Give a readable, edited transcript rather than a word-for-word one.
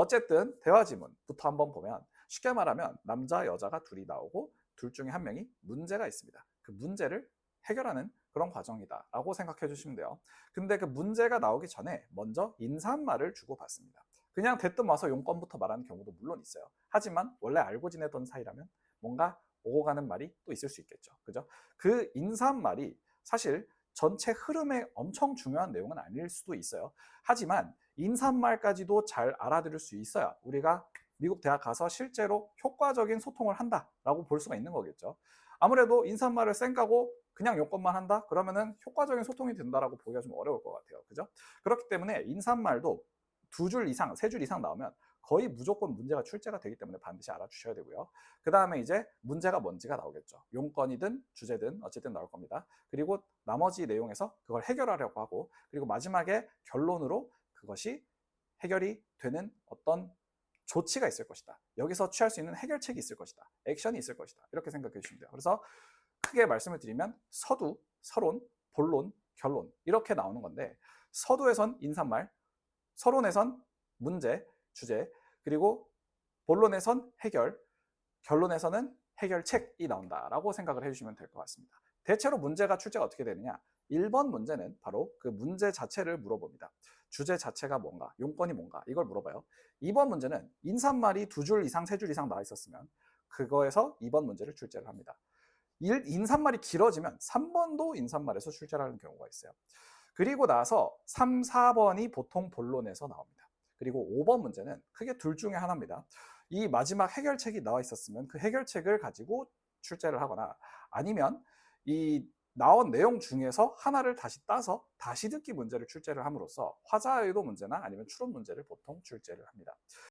어쨌든 대화 지문부터 한번 보면 쉽게 말하면 남자 여자가 둘이 나오고 둘 중에 한 명이 문제가 있습니다. 그 문제를 해결하는 그런 과정이다라고 생각해 주시면 돼요. 근데 그 문제가 나오기 전에 먼저 인사말을 주고받습니다. 그냥 대뜸 와서 용건부터 말하는 경우도 물론 있어요. 하지만 원래 알고 지내던 사이라면 뭔가 오고 가는 말이 또 있을 수 있겠죠. 그죠? 그 인사말이 사실 전체 흐름에 엄청 중요한 내용은 아닐 수도 있어요. 하지만 인사말까지도 잘 알아들을 수 있어야 우리가 미국 대학 가서 실제로 효과적인 소통을 한다라고 볼 수가 있는 거겠죠. 아무래도 인사말을 쌩까고 그냥 용건만 한다? 그러면은 효과적인 소통이 된다라고 보기가 좀 어려울 것 같아요. 그죠? 그렇기 때문에 인사말도 두 줄 이상, 세 줄 이상 나오면 거의 무조건 문제가 출제가 되기 때문에 반드시 알아주셔야 되고요. 그 다음에 이제 문제가 뭔지가 나오겠죠. 용건이든 주제든 어쨌든 나올 겁니다. 그리고 나머지 내용에서 그걸 해결하려고 하고, 그리고 마지막에 결론으로 그것이 해결이 되는 어떤 조치가 있을 것이다. 여기서 취할 수 있는 해결책이 있을 것이다. 액션이 있을 것이다. 이렇게 생각해 주시면 돼요. 그래서 크게 말씀을 드리면 서두, 서론, 본론, 결론 이렇게 나오는 건데, 서두에선 인사말, 서론에선 문제, 주제, 그리고 본론에선 해결, 결론에서는 해결책이 나온다라고 생각을 해주시면 될 것 같습니다. 대체로 문제가 출제가 어떻게 되느냐? 1번 문제는 바로 그 문제 자체를 물어봅니다. 주제 자체가 뭔가, 용건이 뭔가 이걸 물어봐요. 2번 문제는 인사말이 두 줄 이상, 세 줄 이상 나와 있었으면 그거에서 2번 문제를 출제를 합니다. 인사말이 길어지면 3번도 인사말에서 출제를 하는 경우가 있어요. 그리고 나서 3, 4번이 보통 본론에서 나옵니다. 그리고 5번 문제는 크게 둘 중에 하나입니다. 이 마지막 해결책이 나와 있었으면 그 해결책을 가지고 출제를 하거나, 아니면 이 나온 내용 중에서 하나를 다시 따서 다시 듣기 문제를 출제를 함으로써 화자의도 문제나 아니면 추론 문제를 보통 출제를 합니다.